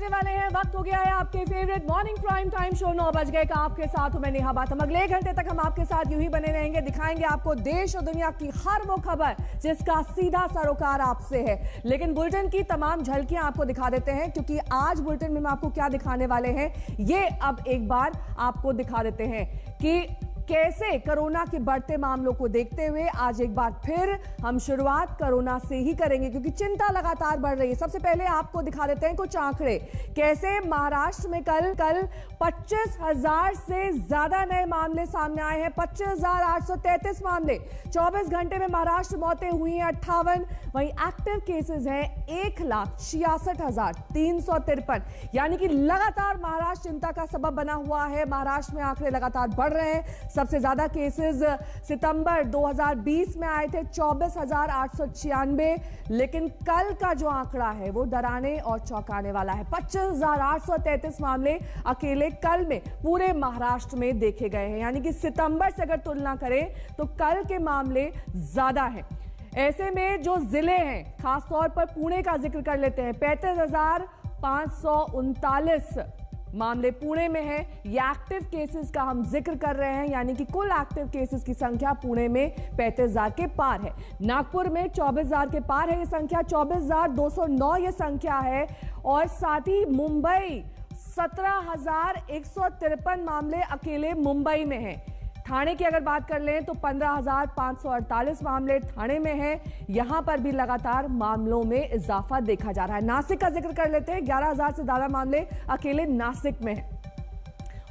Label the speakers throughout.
Speaker 1: बजने वाले हैं, वक्त हो गया है आपके favourite morning prime time show 9 बज गए का। आपके साथ हूं मैं नेहा बात। हम अगले 1 घंटे तक हम आपके साथ यूं ही बने रहेंगे, दिखाएंगे आपको देश और दुनिया की हर वो खबर जिसका सीधा सरोकार आपसे है। लेकिन बुलेटिन की तमाम झलकियां आपको दिखा देते हैं, क्योंकि आज बुलेटिन में हम आपको क्या दिखाने वाले हैं ये अब एक बार आपको दिखा देते हैं कि कैसे कोरोना के बढ़ते मामलों को देखते हुए आज एक बार फिर हम शुरुआत कोरोना से ही करेंगे, क्योंकि चिंता लगातार बढ़ रही है। सबसे पहले आपको दिखा देते हैं कुछ आंकड़े, कैसे महाराष्ट्र में कल 25,000 से ज्यादा नए मामले सामने आए हैं। 25,833 मामले 24 घंटे में महाराष्ट्र मौतें हुई हैं 58। वहीं एक्टिव केसेस हैं 1,66,353। यानी कि लगातार महाराष्ट्र चिंता का सबब बना हुआ है। महाराष्ट्र में आंकड़े लगातार बढ़ रहे हैं। सबसे ज्यादा केसेस सितंबर 2020 में आए थे 24,896, लेकिन कल का जो आंकड़ा है वो डराने और चौंकाने वाला है। 25,833 मामले अकेले कल में पूरे महाराष्ट्र में देखे गए हैं। यानी कि सितंबर से अगर तुलना करें तो कल के मामले ज्यादा हैं। ऐसे में जो जिले हैं, खासतौर पर पुणे का जिक्र कर लेते हैं, 35,539 मामले पुणे में है। ये एक्टिव केसेस का हम जिक्र कर रहे हैं, यानी कि कुल एक्टिव केसेस की संख्या पुणे में 35,000 के पार है। नागपुर में 24,000 के पार है ये संख्या, 24,209 ये संख्या है। और साथ ही मुंबई 17,153 मामले अकेले मुंबई में हैं। थाने की अगर बात कर लें तो 15,548 मामले थाने में हैं। यहां पर भी लगातार मामलों में इजाफा देखा जा रहा है। नासिक का जिक्र कर लेते हैं, 11,000 से ज्यादा मामले अकेले नासिक में हैं।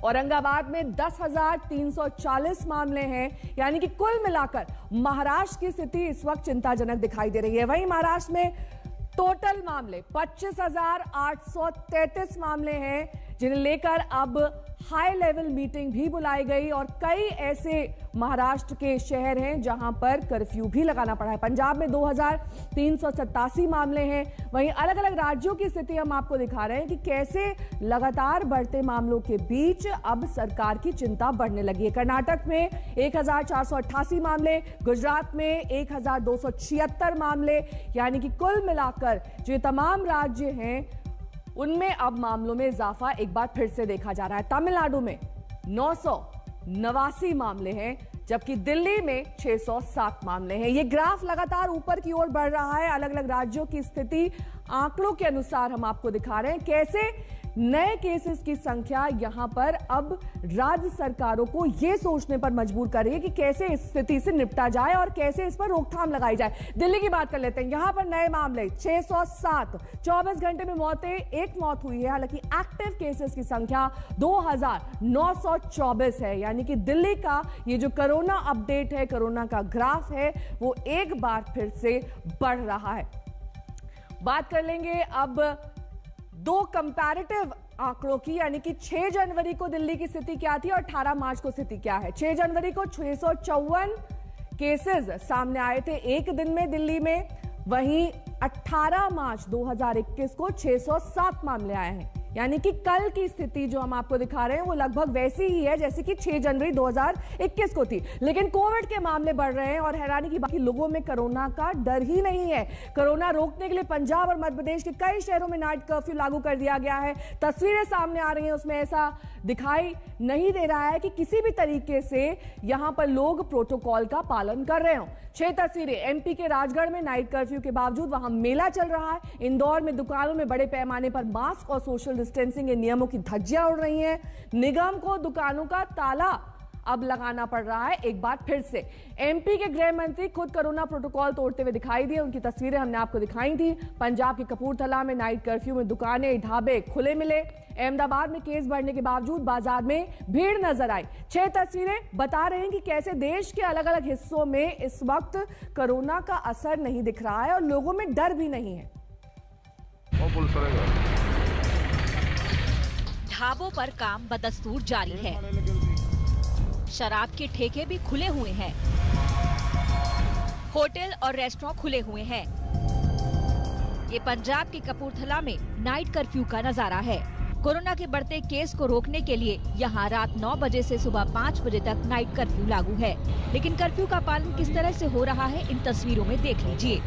Speaker 1: औरंगाबाद में 10,340 मामले हैं। यानी कि कुल मिलाकर महाराष्ट्र की स्थिति इस वक्त चिंताजनक दिखाई दे रही है। वहीं महाराष्ट्र में टोटल मामले 25,833 मामले हैं, जिन्हें लेकर अब हाई लेवल मीटिंग भी बुलाई गई। और कई ऐसे महाराष्ट्र के शहर हैं जहां पर कर्फ्यू भी लगाना पड़ा है। पंजाब में 2,387 मामले हैं। वहीं अलग अलग राज्यों की स्थिति हम आपको दिखा रहे हैं कि कैसे लगातार बढ़ते मामलों के बीच अब सरकार की चिंता बढ़ने लगी है। कर्नाटक में 1,488 मामले, गुजरात में 1,276 मामले। यानी कि कुल मिलाकर जो तमाम राज्य हैं उनमें अब मामलों में इजाफा एक बार फिर से देखा जा रहा है। तमिलनाडु में 989 मामले हैं, जबकि दिल्ली में 607 मामले हैं। ये ग्राफ लगातार ऊपर की ओर बढ़ रहा है। अलग अलग राज्यों की स्थिति आंकड़ों के अनुसार हम आपको दिखा रहे हैं, कैसे नए केसेस की संख्या यहां पर अब राज्य सरकारों को यह सोचने पर मजबूर कर रही है कि कैसे इस स्थिति से निपटा जाए और कैसे इस पर रोकथाम लगाई जाए। दिल्ली की बात कर लेते हैं, यहां पर नए मामले 607, 24 घंटे में मौतें, एक मौत हुई है। हालांकि एक्टिव केसेस की संख्या 2,924 है। यानी कि दिल्ली का ये जो कोरोना अपडेट है, कोरोना का ग्राफ है, वो एक बार फिर से बढ़ रहा है। बात कर लेंगे अब दो कंपैरेटिव आंकड़ों की, यानी कि 6 जनवरी को दिल्ली की स्थिति क्या थी और 18 मार्च को स्थिति क्या है। 6 जनवरी को 654 केसेस सामने आए थे एक दिन में दिल्ली में। वहीं 18 मार्च 2021 को 607 मामले आए हैं। यानी कि कल की स्थिति जो हम आपको दिखा रहे हैं वो लगभग वैसी ही है जैसे कि 6 जनवरी 2021 को थी। लेकिन कोविड के मामले बढ़ रहे हैं और हैरानी की बात, लोगों में कोरोना का डर ही नहीं है। कोरोना रोकने के लिए पंजाब और मध्य प्रदेश के कई शहरों में नाइट कर्फ्यू लागू कर दिया गया है। तस्वीरें सामने आ रही हैं, उसमें ऐसा दिखाई नहीं दे रहा है कि किसी भी तरीके से यहां पर लोग प्रोटोकॉल का पालन कर रहे हो। 6 तस्वीरें एमपी के राजगढ़ में नाइट कर्फ्यू के बावजूद वहां मेला चल रहा है। इंदौर में दुकानों में बड़े पैमाने पर मास्क और सोशल डिस्टेंसिंग के नियमों की धज्जियां उड़ रही हैं। निगम को दुकानों का ताला अब लगाना पड़ रहा है एक बार फिर से। एमपी के गृह मंत्री खुद कोरोना प्रोटोकॉल तोड़ते हुए दिखाई दिए। उनकी तस्वीरें हमने आपको दिखाई थी। पंजाब के कपूरथला में नाइट कर्फ्यू में दुकानें, ढाबे खुले मिले। अहमदाबाद में केस बढ़ने के बावजूद बाजार में भीड़ नजर आई। 6 तस्वीरें बता रहे हैं कि कैसे देश के अलग अलग हिस्सों में इस वक्त कोरोना का असर नहीं दिख रहा है और लोगों में डर भी नहीं है।
Speaker 2: ढाबों पर काम बदस्तूर जारी है। शराब के ठेके भी खुले हुए हैं। होटल और रेस्टोरेंट खुले हुए हैं। ये पंजाब के कपूरथला में नाइट कर्फ्यू का नजारा है। कोरोना के बढ़ते केस को रोकने के लिए यहाँ रात 9 बजे से सुबह 5 बजे तक नाइट कर्फ्यू लागू है। लेकिन कर्फ्यू का पालन किस तरह से हो रहा है इन तस्वीरों में देख लीजिए।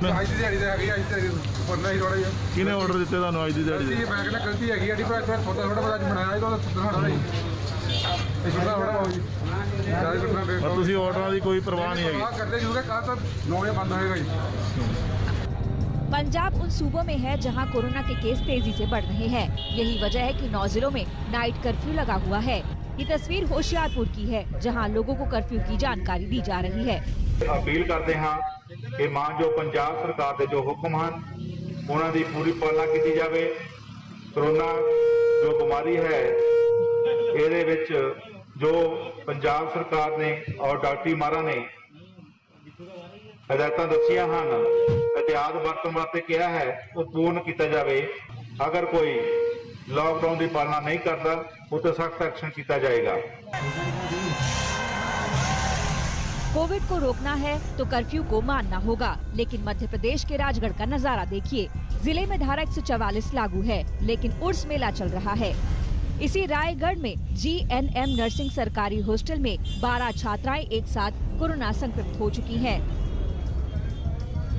Speaker 3: इसमें
Speaker 4: ਅੱਜ ਦੀ ਦਿਹਾੜੀ ਦਾ ਹੈਗੀ ਅੱਜ ਤੇ ਬੰਨਾ ਹੀ ਥੋੜਾ ਜਿਹਾ
Speaker 3: ਕਿਹਨੇ ਆਰਡਰ ਦਿੱਤੇ ਤੁਹਾਨੂੰ ਅੱਜ ਦੀ ਦਿਹਾੜੀ
Speaker 4: ਗਲਤੀ
Speaker 3: ਦੇ?
Speaker 4: ਮੈਂ ਕਹਿੰਦਾ ਗਲਤੀ ਹੈਗੀ ਆ ਪਰ ਥੋੜਾ ਥੋੜਾ ਅੱਜ ਬਣਾਇਆ ਇਹਦਾ ਥੋੜਾ ਨਹੀਂ ਇਹ ਥੋੜਾ ਥੋੜਾ ਹੋ ਜੀ
Speaker 3: ਪਰ ਤੁਸੀਂ ਆਰਡਰਾਂ ਦੀ ਕੋਈ ਪਰਵਾਹ ਨਹੀਂ ਹੈਗੀ।
Speaker 4: ਕਰਦੇ ਜੂਗਾ ਕੱਲ ਤਾਂ 9 ਵਜੇ ਬੰਦ होएगा जी।
Speaker 2: पंजाब उन सूबों में है जहां कोरोना के केस तेजी से बढ़ रहे हैं। यही वजह है कि 9 जिलों में नाइट कर्फ्यू लगा हुआ है। ये तस्वीर होशियारपुर की है जहां लोगों को कर्फ्यू की जानकारी दी जा रही है।
Speaker 5: अपील करते हैं कि मानजो पंजाब सरकार के जो हुक्म हैं उन्होंने पूरी पालना की जाए। कोरोना जो बीमारी है ਇਹਦੇ ਵਿੱਚ जो पंजाब सरकार ने और डॉक्टरी मारा ने हदायतां दसियां ਹਨ एहतियात बरतन वास्ते किया है वो पूर्ण किया जाए। अगर कोई लॉकडाउन की पालना नहीं करता तो सख्त एक्शन किया जाएगा।
Speaker 2: कोविड को रोकना है तो कर्फ्यू को मानना होगा, लेकिन मध्य प्रदेश के राजगढ़ का नजारा देखिए। जिले में धारा 144 लागू है, लेकिन उर्स मेला चल रहा है। इसी रायगढ़ में GNM नर्सिंग सरकारी हॉस्टल में 12 छात्राएं एक साथ कोरोना संक्रमित हो चुकी हैं।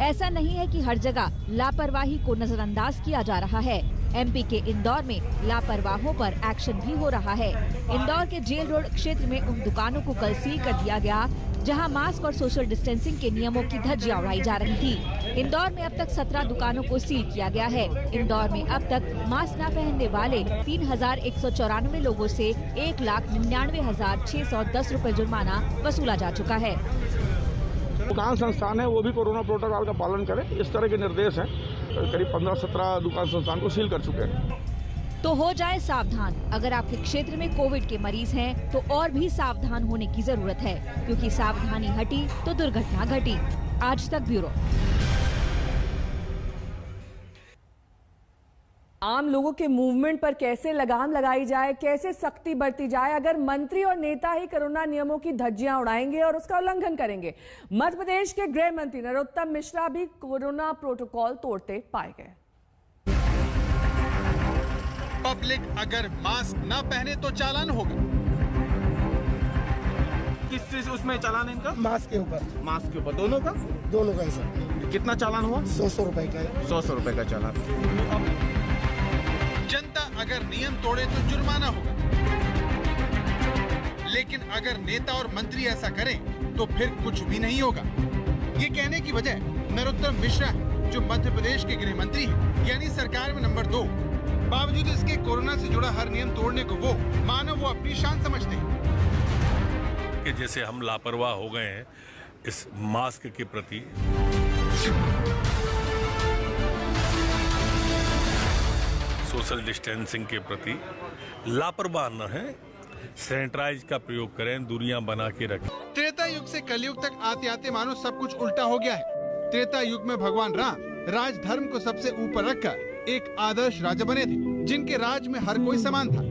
Speaker 2: ऐसा नहीं है कि हर जगह लापरवाही को नजरअंदाज किया जा रहा है। MP के इंदौर में लापरवाहों पर एक्शन भी हो रहा है। इंदौर के जेल रोड क्षेत्र में उन दुकानों को कल सील कर दिया गया जहां मास्क और सोशल डिस्टेंसिंग के नियमों की धज्जियां उड़ाई जा रही थी। इंदौर में अब तक 17 दुकानों को सील किया गया है। इंदौर में अब तक मास्क न पहनने वाले 3194 लोगों से 1,99,610 रुपए जुर्माना वसूला जा चुका है।
Speaker 6: दुकान संस्थान है वो भी कोरोना प्रोटोकॉल का पालन करें, इस तरह के निर्देश हैं। करीब 15-17 दुकान संस्थान को सील कर चुके हैं।
Speaker 2: तो हो जाए सावधान। अगर आपके क्षेत्र में कोविड के मरीज हैं तो और भी सावधान होने की जरूरत है, क्योंकि सावधानी हटी तो दुर्घटना घटी। आज तक ब्यूरो।
Speaker 1: आम लोगों के मूवमेंट पर कैसे लगाम लगाई जाए, कैसे सख्ती बरती जाए अगर मंत्री और नेता ही कोरोना नियमों की धज्जियां उड़ाएंगे और उसका उल्लंघन करेंगे। मध्य प्रदेश के गृह मंत्री नरोत्तम मिश्रा भी कोरोना प्रोटोकॉल तोड़ते पाए गए।
Speaker 7: पब्लिक अगर मास्क ना पहने तो चालान होगा।
Speaker 8: किस चीज उसमें चालान है इनका?
Speaker 9: मास्क के ऊपर।
Speaker 8: मास्क के ऊपर दोनों का?
Speaker 9: दोनों का ही सर।
Speaker 8: कितना चालान हुआ?
Speaker 9: 100 रुपए का।
Speaker 8: 100 रुपए का चालान।
Speaker 7: जनता अगर नियम तोड़े तो जुर्माना होगा, लेकिन अगर नेता और मंत्री ऐसा करें तो फिर कुछ भी नहीं होगा। ये कहने की वजह नरोत्तम मिश्रा है, जो मध्य प्रदेश के गृह मंत्री हैं, यानी सरकार में नंबर 2। बावजूद इसके कोरोना से जुड़ा हर नियम तोड़ने को वो मानो वो अपनी शान समझते हैं।
Speaker 10: कि जैसे हम लापरवाह हो गए हैं इस मास्क के प्रति, सोशल डिस्टेंसिंग के प्रति लापरवाह न है, सैनिटाइज का प्रयोग करें, दूरियां बना के रखें।
Speaker 7: त्रेता युग से कलयुग तक आते आते मानो सब कुछ उल्टा हो गया है। त्रेता युग में भगवान राम राज धर्म को सबसे ऊपर रखकर एक आदर्श राजा बने थे, जिनके राज में हर कोई समान था।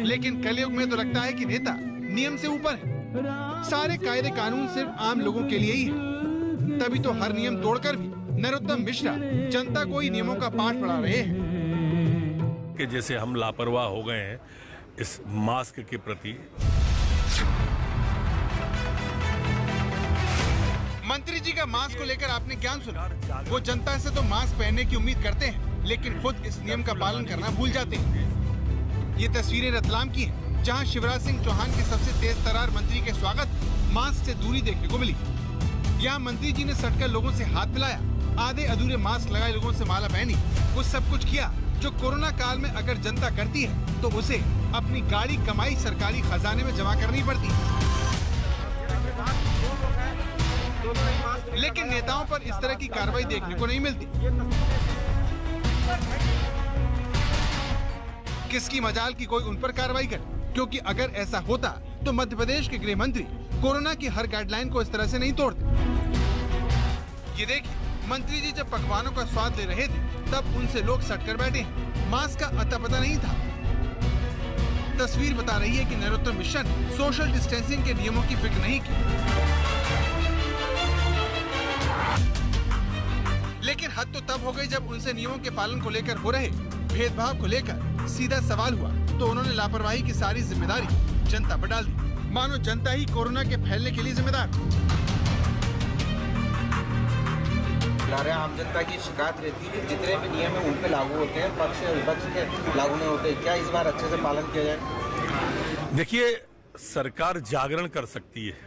Speaker 7: लेकिन कलयुग में तो लगता है कि नेता नियम से ऊपर है। सारे कायदे कानून सिर्फ आम लोगों के लिए ही है। तभी तो हर नियम तोड़कर भी नरोत्तम मिश्रा जनता को ही नियमों का पाठ पढ़ा रहे हैं।
Speaker 10: कि जैसे हम लापरवाह हो गए हैं इस मास्क के प्रति।
Speaker 7: मंत्री जी का मास्क को लेकर आपने क्या सुना? वो जनता से तो मास्क पहनने की उम्मीद करते हैं, लेकिन खुद इस नियम का पालन करना भूल जाते हैं। ये तस्वीरें रतलाम की हैं, जहां शिवराज सिंह चौहान के सबसे तेज तर्रार मंत्री के स्वागत मास्क से दूरी देखने को मिली। यहाँ मंत्री जी ने सटकर लोगों से हाथ मिलाया, आधे अधूरे मास्क लगाए लोगों से माला पहनी। वो सब कुछ किया जो कोरोना काल में अगर जनता करती है तो उसे अपनी गाड़ी कमाई सरकारी खजाने में जमा करनी पड़ती है। लेकिन नेताओं पर इस तरह की कार्रवाई देखने को नहीं मिलती। किसकी मजाल की कोई उन पर कार्रवाई करे, क्योंकि अगर ऐसा होता तो मध्य प्रदेश के गृह मंत्री कोरोना की हर गाइडलाइन को इस तरह से नहीं तोड़ते। ये देखिए, मंत्री जी जब पकवानों का स्वाद ले रहे थे तब उनसे लोग सटकर बैठे हैं। मास्क का अता पता नहीं था। तस्वीर बता रही है कि नरोत्तम मिश्रा ने सोशल डिस्टेंसिंग के नियमों की फिक्र नहीं की। लेकिन हद तो तब हो गई जब उनसे नियमों के पालन को लेकर हो रहे भेदभाव को लेकर सीधा सवाल हुआ तो उन्होंने लापरवाही की सारी जिम्मेदारी जनता पर डाल दी, मानो जनता ही कोरोना के फैलने के लिए जिम्मेदार।
Speaker 8: ला रहे हैं। आम जनता की शिकायत रहती है कि जितने भी नियम है उन पे लागू होते हैं, पक्ष या विपक्ष के लागू नहीं होते। क्या इस बार अच्छे से पालन किया जाए?
Speaker 10: देखिए, सरकार जागरण कर सकती है।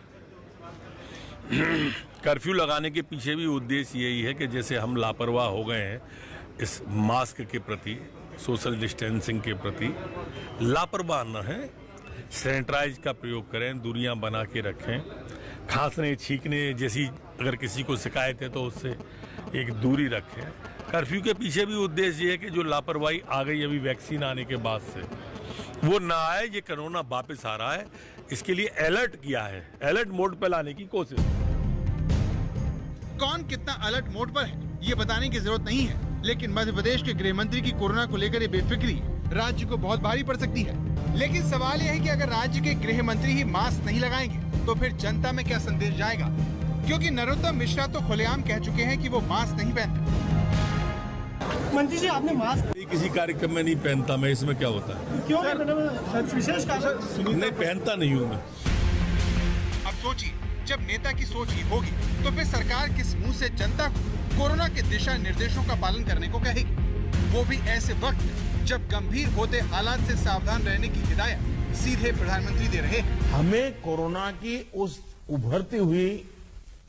Speaker 10: कर्फ्यू लगाने के पीछे भी उद्देश्य यही है कि जैसे हम लापरवाह हो गए हैं इस मास्क के प्रति, सोशल डिस्टेंसिंग के प्रति, लापरवाह न हैं, सैनिटाइज का प्रयोग करें, दूरियां बना के रखें, खांसने छींकने जैसी अगर किसी को शिकायत है तो उससे एक दूरी रखें। कर्फ्यू के पीछे भी उद्देश्य ये है कि जो लापरवाही आ गई अभी वैक्सीन आने के बाद से, वो ना आए। ये कोरोना वापस आ रहा है, इसके लिए अलर्ट किया है, अलर्ट मोड पर लाने की कोशिश।
Speaker 7: कौन कितना अलर्ट मोड पर है ये बताने की जरूरत नहीं है, लेकिन मध्य प्रदेश के गृह मंत्री की कोरोना को लेकर ये बेफिक्री राज्य को बहुत भारी पड़ सकती है। लेकिन सवाल यह है कि अगर राज्य के गृह मंत्री ही मास्क नहीं लगाएंगे तो फिर जनता में क्या संदेश जाएगा? क्योंकि नरोत्तम मिश्रा तो खुलेआम कह चुके हैं कि वो मास्क नहीं पहनते।
Speaker 9: मंत्री जी, आपने मास्क
Speaker 10: किसी कार्यक्रम में नहीं पहनता मैं, इसमें क्या होता है?
Speaker 9: क्यों नहीं? विशेष कारण
Speaker 10: नहीं पहनता नहीं हूँ मैं।
Speaker 7: अब सोचिए, जब नेता की सोच ही होगी तो फिर सरकार किस मुंह से जनता को कोरोना के दिशा निर्देशों का पालन करने को कहेगी, वो भी ऐसे वक्त जब गंभीर होते हालात से सावधान रहने की हिदायत सीधे प्रधानमंत्री दे रहे हैं।
Speaker 11: हमें कोरोना की उस उभरती हुई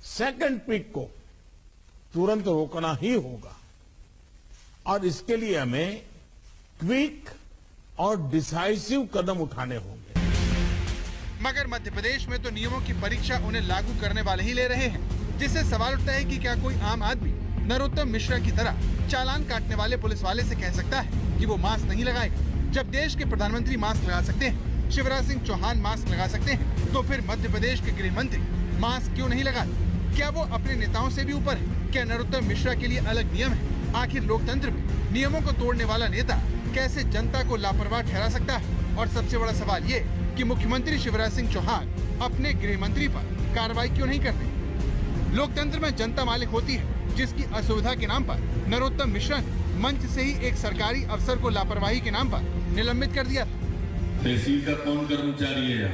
Speaker 11: सेकंड पीक को तुरंत रोकना ही होगा और इसके लिए हमें क्विक और डिसाइसिव कदम उठाने होंगे।
Speaker 7: मगर मध्य प्रदेश में तो नियमों की परीक्षा उन्हें लागू करने वाले ही ले रहे हैं, जिससे सवाल उठता है कि क्या कोई आम आदमी नरोत्तम मिश्रा की तरह चालान काटने वाले पुलिस वाले से कह सकता है कि वो मास्क नहीं लगाएगा? जब देश के प्रधानमंत्री मास्क लगा सकते हैं, शिवराज सिंह चौहान मास्क लगा सकते हैं, तो फिर मध्य प्रदेश के गृह मंत्री मास्क क्यों नहीं लगाते? क्या वो अपने नेताओं से भी ऊपर है? क्या नरोत्तम मिश्रा के लिए अलग नियम है? आखिर लोकतंत्र में नियमों को तोड़ने वाला नेता कैसे जनता को लापरवाह ठहरा सकता है? और सबसे बड़ा सवाल ये कि मुख्यमंत्री शिवराज सिंह चौहान अपने गृह मंत्री पर कार्रवाई क्यों नहीं करते? लोकतंत्र में जनता मालिक होती है, जिसकी असुविधा के नाम पर नरोत्तम मिश्रा ने मंच से ही एक सरकारी अफसर को लापरवाही के नाम पर निलंबित कर दिया था।
Speaker 10: तहसील का कौन कर्मचारी है?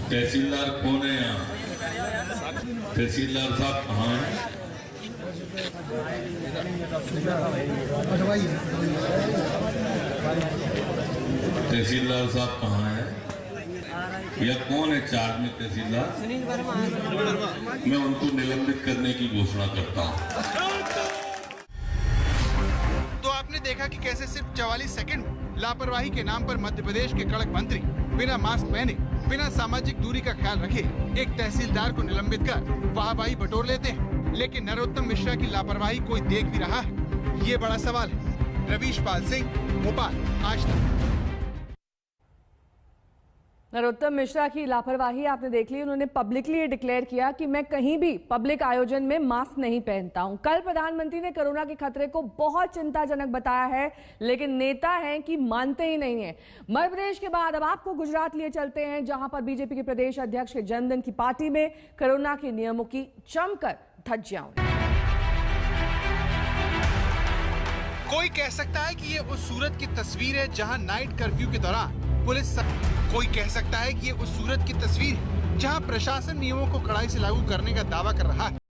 Speaker 10: तहसीलदार कौन है यहाँ? तहसीलदार साहब कहाँ हैं? तहसीलदार साहब कहाँ है? या कौन है चार्ज में तहसीलदार? मैं उनको निलंबित करने की घोषणा करता हूँ।
Speaker 7: तो आपने देखा कि कैसे सिर्फ 44 सेकंड में लापरवाही के नाम पर मध्य प्रदेश के कड़क मंत्री बिना मास्क पहने, बिना सामाजिक दूरी का ख्याल रखे एक तहसीलदार को निलंबित कर वाहवाही बटोर लेते हैं। लेकिन नरोत्तम मिश्रा की लापरवाही कोई देख भी रहा है? ये बड़ा सवाल है। रवीश पाल सिंह, भोपाल, आज तक।
Speaker 1: नरोत्तम मिश्रा की लापरवाही आपने देख ली। उन्होंने पब्लिकली डिक्लेयर किया कि मैं कहीं भी पब्लिक आयोजन में मास्क नहीं पहनता हूं। कल प्रधानमंत्री ने कोरोना के खतरे को बहुत चिंताजनक बताया है, लेकिन नेता हैं कि मानते ही नहीं है। मध्य प्रदेश के बाद अब आपको गुजरात लिए चलते हैं, जहां पर बीजेपी के प्रदेश अध्यक्ष के जन्मदिन की पार्टी में कोरोना के नियमों की जमकर धज्जियां उड़ी।
Speaker 7: कोई कह सकता है कि ये उस सूरत की तस्वीर है जहां नाइट कर्फ्यू के दौरान पुलिस कोई कह सकता है कि ये उस सूरत की तस्वीर है जहां प्रशासन नियमों को कड़ाई से लागू करने का दावा कर रहा है।